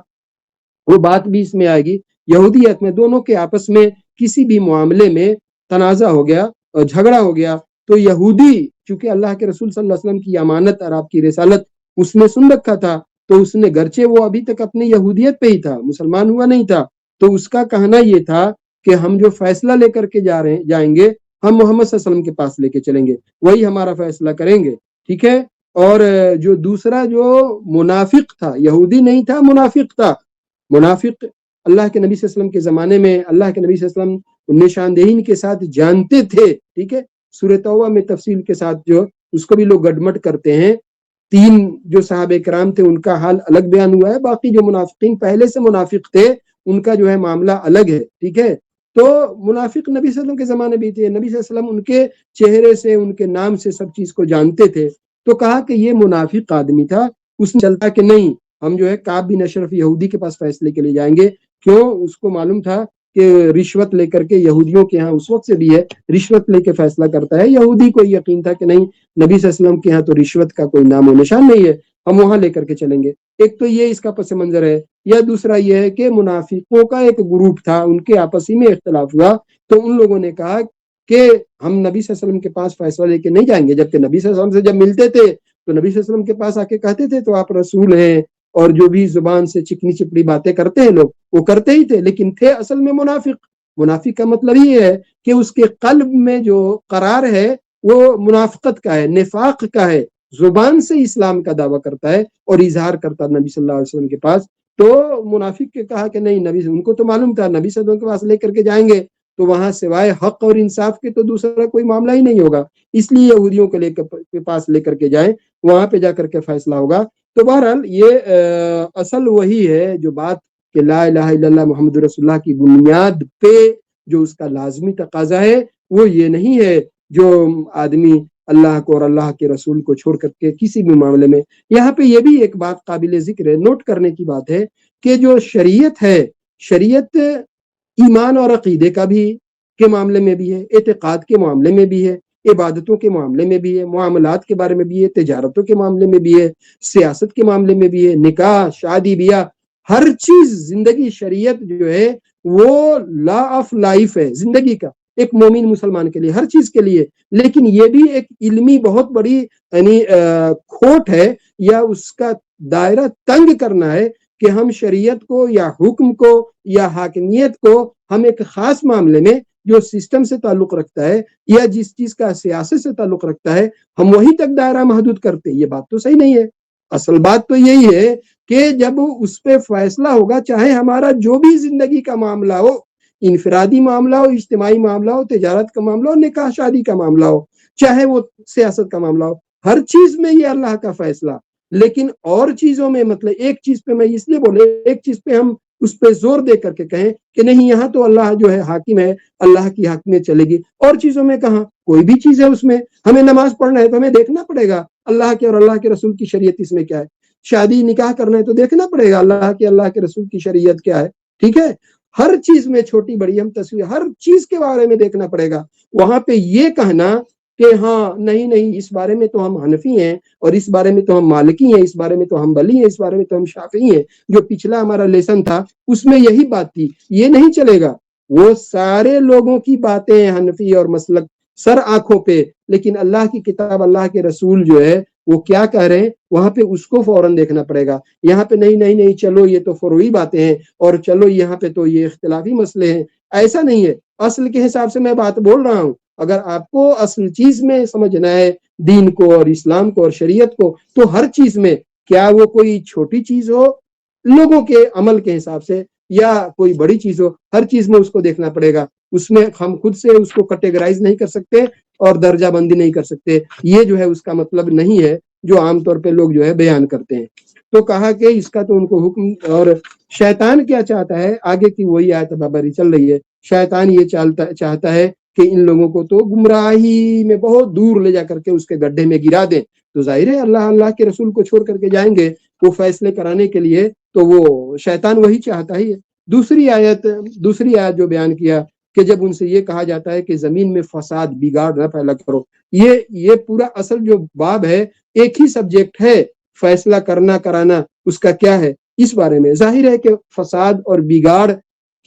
وہ بات بھی اس میں آئے گی، یہودیت میں دونوں کے آپس میں کسی بھی معاملے میں تنازع ہو گیا اور جھگڑا ہو گیا، تو یہودی چونکہ اللہ کے رسول صلی اللہ علیہ وسلم کی امانت اور آپ کی رسالت اس نے سن رکھا تھا، تو اس نے گرچہ وہ ابھی تک اپنی یہودیت پہ ہی تھا، مسلمان ہوا نہیں تھا، تو اس کا کہنا یہ تھا کہ ہم جو فیصلہ لے کر کے جائیں گے، ہم محمد صلی اللہ علیہ وسلم کے پاس لے کے چلیں گے، وہی ہمارا فیصلہ کریں گے، ٹھیک ہے. اور جو دوسرا جو منافق تھا، یہودی نہیں تھا، منافق تھا. منافق اللہ کے نبی صلی اللہ علیہ وسلم کے زمانے میں اللہ کے نبی صلی اللہ علیہ وسلم نشاندہی کے ساتھ جانتے تھے، ٹھیک ہے. سورہ توبہ میں تفصیل کے ساتھ جو اس کو بھی لوگ گڈمٹ کرتے ہیں. 3 جو صحابہ کرام تھے ان کا حال الگ بیان ہوا ہے، باقی جو منافقین پہلے سے منافق تھے ان کا جو ہے معاملہ الگ ہے، ٹھیک ہے. تو منافق نبی صلی اللہ علیہ وسلم کے زمانے بھی تھے، نبی صلی اللہ علیہ وسلم ان کے چہرے سے ان کے نام سے سب چیز کو جانتے تھے. تو کہا کہ یہ منافق آدمی تھا. اس نے چلتا کہ نہیں، ہم جو ہے کعب بن اشرف یہودی کے پاس فیصلے کے لیے جائیں گے. کیوں؟ اس کو معلوم تھا کہ رشوت لے کر کے یہودیوں کے ہاں اس وقت سے بھی ہے، رشوت لے کے فیصلہ کرتا ہے. یہودی کو یقین تھا کہ نہیں، نبی صلی اللہ علیہ وسلم کے ہاں تو رشوت کا کوئی نام و نشان نہیں ہے، ہم وہاں لے کر کے چلیں گے. ایک تو یہ اس کا پس منظر ہے. یا دوسرا یہ ہے کہ منافقوں کا ایک گروپ تھا، ان کے آپسی میں اختلاف ہوا، تو ان لوگوں نے کہا کہ ہم نبی صلی اللہ علیہ وسلم کے پاس فیصلہ لے کے نہیں جائیں گے. جبکہ نبی صلی اللہ علیہ وسلم سے جب ملتے تھے تو نبی صلی اللہ علیہ وسلم کے پاس آ کے کہتے تھے تو آپ رسول ہیں، اور جو بھی زبان سے چکنی چپڑی باتیں کرتے ہیں لوگ وہ کرتے ہی تھے، لیکن تھے اصل میں منافق. منافق کا مطلب یہ ہے کہ اس کے قلب میں جو قرار ہے وہ منافقت کا ہے، نفاق کا ہے، زبان سے اسلام کا دعویٰ کرتا ہے اور اظہار کرتا نبی صلی اللہ علیہ وسلم کے پاس. تو منافق کے کہا کہ نہیں، نبی ان کو تو معلوم تھا نبی صلی اللہ علیہ وسلم کے پاس لے کر کے جائیں گے تو وہاں سوائے حق اور انصاف کے تو دوسرا کوئی معاملہ ہی نہیں ہوگا، اس لیے یہودیوں کے پاس لے کر کے جائیں، وہاں پہ جا کر کے فیصلہ ہوگا. تو بہرحال یہ اصل وہی ہے جو بات کہ لا الہ الا اللہ محمد رسول اللہ کی بنیاد پہ جو اس کا لازمی تقاضا ہے وہ یہ نہیں ہے جو آدمی اللہ کو اور اللہ کے رسول کو چھوڑ کر کے کسی بھی معاملے میں. یہاں پہ یہ بھی ایک بات قابل ذکر ہے، نوٹ کرنے کی بات ہے کہ جو شریعت ہے، شریعت ایمان اور عقیدے کا بھی کے معاملے میں بھی ہے، اعتقاد کے معاملے میں بھی ہے، عبادتوں کے معاملے میں بھی ہے، معاملات کے بارے میں بھی ہے، تجارتوں کے معاملے میں بھی ہے، سیاست کے معاملے میں بھی ہے، نکاح، شادی بیاہ، ہر چیز زندگی. شریعت جو ہے وہ لا آف لائف ہے زندگی کا، ایک مومن مسلمان کے لیے، ہر چیز کے لیے. لیکن یہ بھی ایک علمی بہت بڑی یعنی کھوٹ ہے یا اس کا دائرہ تنگ کرنا ہے کہ ہم شریعت کو یا حکم کو یا حاکمیت کو ہم ایک خاص معاملے میں جو سسٹم سے تعلق رکھتا ہے یا جس چیز کا سیاست سے تعلق رکھتا ہے ہم وہی تک دائرہ محدود کرتے ہیں، یہ بات تو صحیح نہیں ہے۔ اصل بات تو یہی ہے کہ جب اس پہ فیصلہ ہوگا، چاہے ہمارا جو بھی زندگی کا معاملہ ہو، انفرادی معاملہ ہو، اجتماعی معاملہ ہو، تجارت کا معاملہ ہو، نکاح شادی کا معاملہ ہو، چاہے وہ سیاست کا معاملہ ہو، ہر چیز میں یہ اللہ کا فیصلہ۔ لیکن اور چیزوں میں مطلب ایک چیز پہ میں اس لیے بولے، ایک چیز پہ ہم اس پہ زور دے کر کے کہیں کہ نہیں یہاں تو اللہ جو ہے حاکم ہے، اللہ کی حاکمیت چلے گی، اور چیزوں میں کہاں کوئی بھی چیز ہے اس میں ہمیں نماز پڑھنا ہے تو ہمیں دیکھنا پڑے گا اللہ کے اور اللہ کے رسول کی شریعت اس میں کیا ہے، شادی نکاح کرنا ہے تو دیکھنا پڑے گا اللہ کے رسول کی شریعت کیا ہے، ٹھیک ہے۔ ہر چیز میں چھوٹی بڑی ہم تصویر ہر چیز کے بارے میں دیکھنا پڑے گا۔ وہاں پہ یہ کہنا کہ ہاں نہیں نہیں اس بارے میں تو ہم حنفی ہیں، اور اس بارے میں تو ہم مالکی ہیں، اس بارے میں تو ہم بلی ہیں، اس بارے میں تو ہم شافعی ہیں، جو پچھلا ہمارا لیسن تھا اس میں یہی بات تھی، یہ نہیں چلے گا۔ وہ سارے لوگوں کی باتیں حنفی اور مسلک سر آنکھوں پہ، لیکن اللہ کی کتاب اللہ کے رسول جو ہے وہ کیا کہہ رہے ہیں وہاں پہ اس کو فوراً دیکھنا پڑے گا۔ یہاں پہ نہیں نہیں نہیں چلو یہ تو فروعی باتیں ہیں، اور چلو یہاں پہ تو یہ اختلافی مسئلے ہیں، ایسا نہیں ہے۔ اصل کے حساب سے میں بات بول رہا ہوں، اگر آپ کو اصل چیز میں سمجھنا ہے دین کو اور اسلام کو اور شریعت کو، تو ہر چیز میں، کیا وہ کوئی چھوٹی چیز ہو لوگوں کے عمل کے حساب سے یا کوئی بڑی چیز ہو، ہر چیز میں اس کو دیکھنا پڑے گا۔ اس میں ہم خود سے اس کو کیٹیگرائز نہیں کر سکتے اور درجہ بندی نہیں کر سکتے، یہ جو ہے اس کا مطلب نہیں ہے جو عام طور پہ لوگ جو ہے بیان کرتے ہیں۔ تو کہا کہ اس کا تو ان کو حکم، اور شیطان کیا چاہتا ہے، آگے کی وہی آیت بابری چل رہی ہے، شیطان یہ چاہتا ہے کہ ان لوگوں کو تو گمراہی میں بہت دور لے جا کر کے اس کے گڈھے میں گرا دیں۔ تو ظاہر ہے اللہ کے رسول کو چھوڑ کر کے جائیں گے وہ فیصلے کرانے کے لیے، تو وہ شیطان وہی چاہتا ہی ہے۔ دوسری آیت جو بیان کیا کہ جب ان سے یہ کہا جاتا ہے کہ زمین میں فساد بگاڑ نہ پھیلا کرو، یہ پورا اصل جو باب ہے ایک ہی سبجیکٹ ہے، فیصلہ کرنا کرانا اس کا کیا ہے اس بارے میں۔ ظاہر ہے کہ فساد اور بگاڑ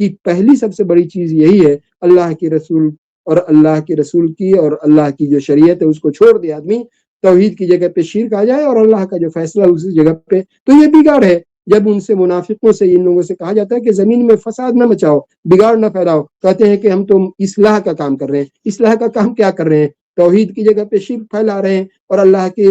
کی پہلی سب سے بڑی چیز یہی ہے اللہ کے رسول اور اللہ کے رسول کی اور اللہ کی جو شریعت ہے اس کو چھوڑ دے آدمی، توحید کی جگہ پہ شرک آ جائے اور اللہ کا جو فیصلہ اسی جگہ پہ، تو یہ بگاڑ ہے۔ جب ان سے منافقوں سے ان لوگوں سے کہا جاتا ہے کہ زمین میں فساد نہ مچاؤ، بگاڑ نہ پھیلاؤ، کہتے ہیں کہ ہم تو اصلاح کا کام کر رہے ہیں۔ اصلاح کا کام کیا کر رہے ہیں؟ توحید کی جگہ پہ شرک پھیلا رہے ہیں اور اللہ کے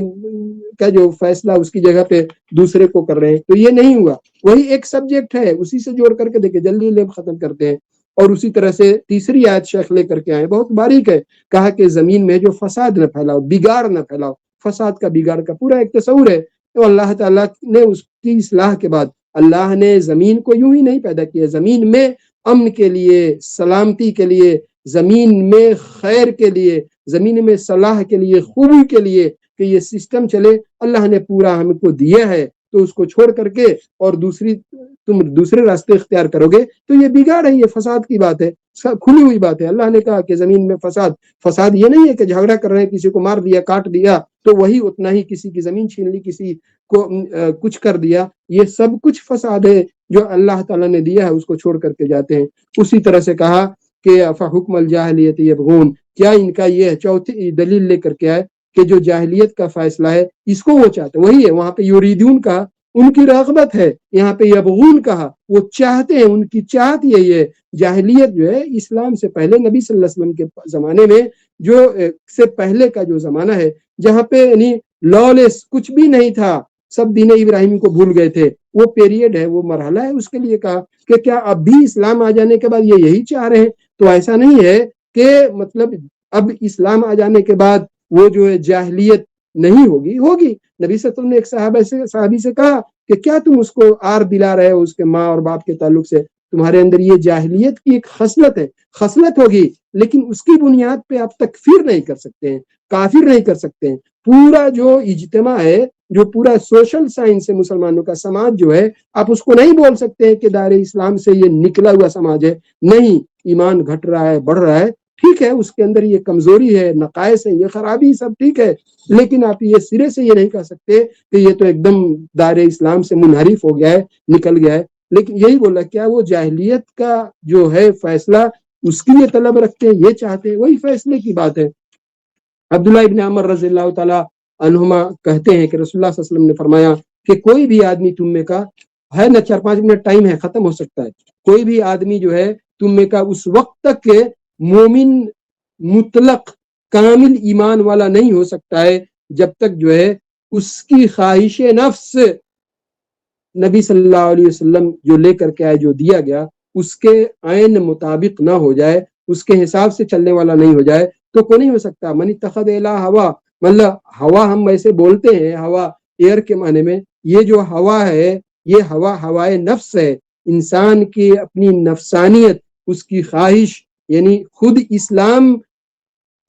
کا جو فیصلہ اس کی جگہ پہ دوسرے کو کر رہے ہیں، تو یہ نہیں ہوا۔ وہی ایک سبجیکٹ ہے، اسی سے جوڑ کر کے دیکھیں، جلدی لیب ختم کرتے ہیں۔ اور اسی طرح سے تیسری آیت شیخ لے کر کے آئے، بہت باریک ہے، کہا کہ زمین میں جو فساد نہ پھیلاؤ، بگاڑ نہ پھیلاؤ۔ فساد کا بگاڑ کا پورا ایک تصور ہے۔ تو اللہ تعالیٰ نے اس کی اصلاح کے بعد اللہ نے زمین کو یوں ہی نہیں پیدا کیا، زمین میں امن کے لیے، سلامتی کے لیے، زمین میں خیر کے لیے، زمین میں صلاح کے لیے، خوبی کے لیے کہ یہ سسٹم چلے، اللہ نے پورا ہم کو دیا ہے۔ تو اس کو چھوڑ کر کے اور تم دوسرے راستے اختیار کرو گے تو یہ بگاڑ ہے، یہ فساد کی بات ہے، کھلی ہوئی بات ہے۔ اللہ نے کہا کہ زمین میں فساد یہ نہیں ہے کہ جھگڑا کر رہے ہیں، کسی کو مار دیا، کاٹ دیا تو وہی اتنا ہی، کسی کی زمین چھین لی، کسی کو کچھ کر دیا، یہ سب کچھ فساد ہے جو اللہ تعالیٰ نے دیا ہے اس کو چھوڑ کر کے جاتے ہیں۔ اسی طرح سے کہا کہ فحکم الجاہلیت یبغون، کیا ان کا یہ چوتھی دلیل لے کر کے آئے کہ جو جاہلیت کا فیصلہ ہے اس کو وہ چاہتے، وہی ہے، وہاں پہ یریدون کہا ان کی رغبت ہے، یہاں پہ یبغون کہا وہ چاہتے ہیں، ان کی چاہت یہی ہے۔ جاہلیت جو ہے اسلام سے پہلے نبی صلی اللہ علیہ وسلم کے زمانے میں، جو سے پہلے کا جو زمانہ ہے جہاں پہ یعنی لالس کچھ بھی نہیں تھا، سب دین ابراہیم کو بھول گئے تھے، وہ پیریڈ ہے، وہ مرحلہ ہے۔ اس کے لیے کہا کہ کیا اب بھی اسلام آ جانے کے بعد یہ یہی چاہ رہے ہیں؟ تو ایسا نہیں ہے کہ مطلب اب اسلام آ جانے کے بعد وہ جو ہے جاہلیت نہیں ہوگی، ہوگی۔ نبی صلی اللہ علیہ وسلم نے ایک صحابی سے کہا کہ کیا تم اس کو آر دلا رہے ہو اس کے ماں اور باپ کے تعلق سے، تمہارے اندر یہ جاہلیت کی ایک خصلت ہے، خصلت ہوگی، لیکن اس کی بنیاد پہ آپ تکفیر نہیں کر سکتے ہیں، کافر نہیں کر سکتے ہیں۔ پورا جو اجتماع ہے، جو پورا سوشل سائنس ہے مسلمانوں کا سماج جو ہے، آپ اس کو نہیں بول سکتے ہیں کہ دائرہ اسلام سے یہ نکلا ہوا سماج ہے۔ نہیں، ایمان گھٹ رہا ہے، بڑھ رہا ہے، ٹھیک ہے، اس کے اندر یہ کمزوری ہے، نقائص ہے، یہ خرابی، سب ٹھیک ہے، لیکن آپ یہ سرے سے یہ نہیں کہہ سکتے کہ یہ تو ایک دم دائرہ اسلام سے منحرف ہو گیا ہے، نکل گیا ہے۔ لیکن یہی بولا، کیا وہ جاہلیت کا جو ہے فیصلہ اس کی یہ طلب رکھتے ہیں، یہ چاہتے ہیں؟ وہی فیصلے کی بات ہے۔ عبداللہ ابن عمر رضی اللہ تعالی عنہما کہتے ہیں کہ رسول اللہ صلی اللہ علیہ وسلم نے فرمایا کہ کوئی بھی آدمی تم میں کا ہے نا، 4-5 منٹ ٹائم ہے، ختم ہو سکتا ہے، کوئی بھی آدمی جو ہے تم میں کا اس وقت تک مومن مطلق کامل ایمان والا نہیں ہو سکتا ہے جب تک جو ہے اس کی خواہش نفس نبی صلی اللہ علیہ وسلم جو لے کر کے آئے، جو دیا گیا، اس کے عین مطابق نہ ہو جائے، اس کے حساب سے چلنے والا نہیں ہو جائے تو کوئی نہیں ہو سکتا۔ من اتخذ الہ ہوا، مطلب ہوا ہم ایسے بولتے ہیں، ہوا ایئر کے معنی میں، یہ جو ہوا ہے یہ ہوا ہوائے نفس ہے، انسان کی اپنی نفسانیت، اس کی خواہش، یعنی خود اسلام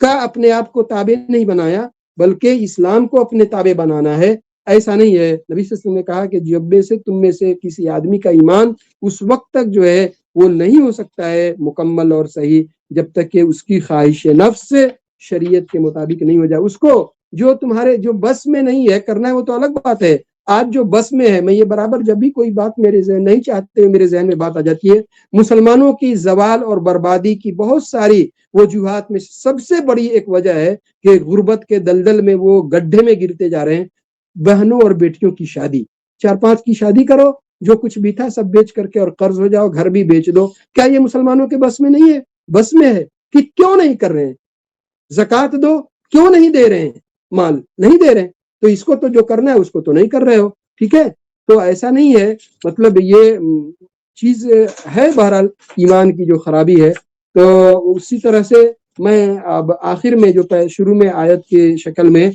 کا اپنے آپ کو تابع نہیں بنایا بلکہ اسلام کو اپنے تابع بنانا ہے۔ ایسا نہیں ہے، نبی صلی اللہ علیہ وسلم نے کہا کہ جب سے تم میں سے کسی آدمی کا ایمان اس وقت تک جو ہے وہ نہیں ہو سکتا ہے مکمل اور صحیح جب تک کہ اس کی خواہش نفس شریعت کے مطابق نہیں ہو جائے۔ اس کو جو تمہارے جو بس میں نہیں ہے کرنا ہے وہ تو الگ بات ہے، آج جو بس میں ہے، میں یہ برابر جب بھی کوئی بات میرے ذہن نہیں چاہتے میرے ذہن میں بات آ جاتی ہے، مسلمانوں کی زوال اور بربادی کی بہت ساری وجوہات میں سب سے بڑی ایک وجہ ہے کہ غربت کے دلدل میں وہ گڈھے میں گرتے جا رہے ہیں۔ بہنوں اور بیٹیوں کی شادی، 4-5 کی شادی کرو، جو کچھ بھی تھا سب بیچ کر کے اور قرض ہو جاؤ، گھر بھی بیچ دو۔ کیا یہ مسلمانوں کے بس میں نہیں ہے؟ بس میں ہے کہ کیوں نہیں کر رہے ہیں؟ زکوٰۃ دو، کیوں نہیں دے رہے ہیں؟ مال نہیں دے رہے ہیں تو اس کو تو جو کرنا ہے اس کو تو نہیں کر رہے ہو، ٹھیک ہے؟ تو ایسا نہیں ہے، مطلب یہ چیز ہے بہرحال ایمان کی جو خرابی ہے۔ تو اسی طرح سے میں اب آخر میں جو شروع میں آیت کی شکل میں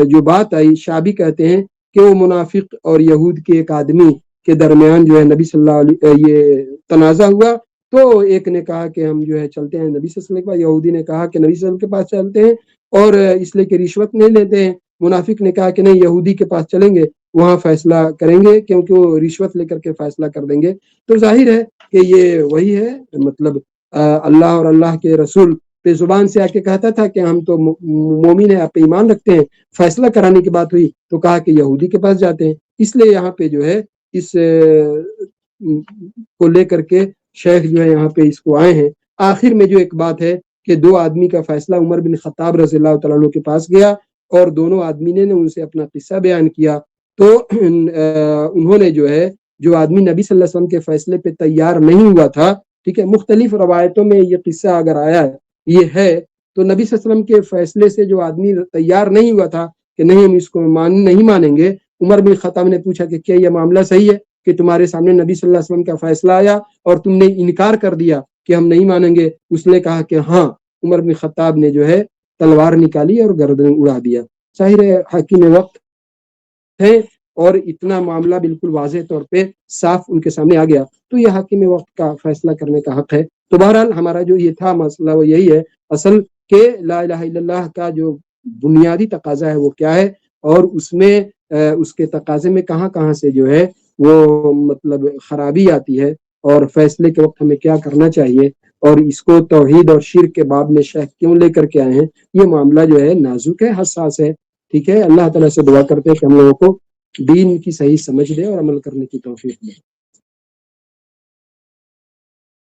جو بات آئی، شعبی کہتے ہیں کہ وہ منافق اور یہود کے ایک آدمی کے درمیان جو ہے نبی صلی اللہ علیہ یہ تنازع ہوا، تو ایک نے کہا کہ ہم جو ہے چلتے ہیں نبی صلی اللہ علیہ وسلم کے پاس، یہودی نے کہا کہ نبی صلی اللہ علیہ وسلم کے پاس چلتے ہیں اور اس لیے کہ رشوت نہیں لیتے ہیں، منافق نے کہا کہ نہیں یہودی کے پاس چلیں گے، وہاں فیصلہ کریں گے کیونکہ وہ رشوت لے کر کے فیصلہ کر دیں گے۔ تو ظاہر ہے کہ یہ وہی ہے، مطلب اللہ اور اللہ کے رسول پہ زبان سے آ کے کہتا تھا کہ ہم تو مومن ہیں، آپ پہ ایمان رکھتے ہیں، فیصلہ کرانے کی بات ہوئی تو کہا کہ یہودی کے پاس جاتے ہیں۔ اس لیے یہاں پہ جو ہے اس کو لے کر کے شیخ جو ہے یہاں پہ اس کو آئے ہیں۔ آخر میں جو ایک بات ہے کہ 2 آدمی کا فیصلہ عمر بن خطاب رضی اللہ تعالیٰ عنہ کے پاس گیا اور دونوں آدمی نے ان سے اپنا قصہ بیان کیا، تو انہوں نے جو ہے جو آدمی نبی صلی اللہ علیہ وسلم کے فیصلے پہ تیار نہیں ہوا تھا، ٹھیک ہے، مختلف روایتوں میں یہ قصہ اگر آیا ہے یہ ہے، تو نبی صلی اللہ علیہ وسلم کے فیصلے سے جو آدمی تیار نہیں ہوا تھا کہ نہیں ہم اس کو نہیں مانیں گے، عمر بن خطاب نے پوچھا کہ کیا یہ معاملہ صحیح ہے کہ تمہارے سامنے نبی صلی اللہ علیہ وسلم کا فیصلہ آیا اور تم نے انکار کر دیا کہ ہم نہیں مانیں گے؟ اس نے کہا کہ ہاں۔ عمر بن خطاب نے جو ہے تلوار نکالی اور گردن اڑا دیا۔ ظاہر ہے حاکم وقت ہے اور اتنا معاملہ بالکل واضح طور پہ صاف ان کے سامنے آ گیا، تو یہ حاکم وقت کا فیصلہ کرنے کا حق ہے۔ تو بہرحال ہمارا جو یہ تھا مسئلہ وہ یہی ہے اصل کہ لا الہ الا اللہ کا جو بنیادی تقاضا ہے وہ کیا ہے، اور اس میں اس کے تقاضے میں کہاں کہاں سے جو ہے وہ مطلب خرابی آتی ہے، اور فیصلے کے وقت ہمیں کیا کرنا چاہیے، اور اس کو توحید اور شرک کے باب میں شیخ کیوں لے کر کے آئے ہیں۔ یہ معاملہ جو ہے نازک ہے، حساس ہے، ٹھیک ہے۔ اللہ تعالیٰ سے دعا کرتے ہیں کہ ہم لوگوں کو دین کی صحیح سمجھ دے اور عمل کرنے کی توفیق دے۔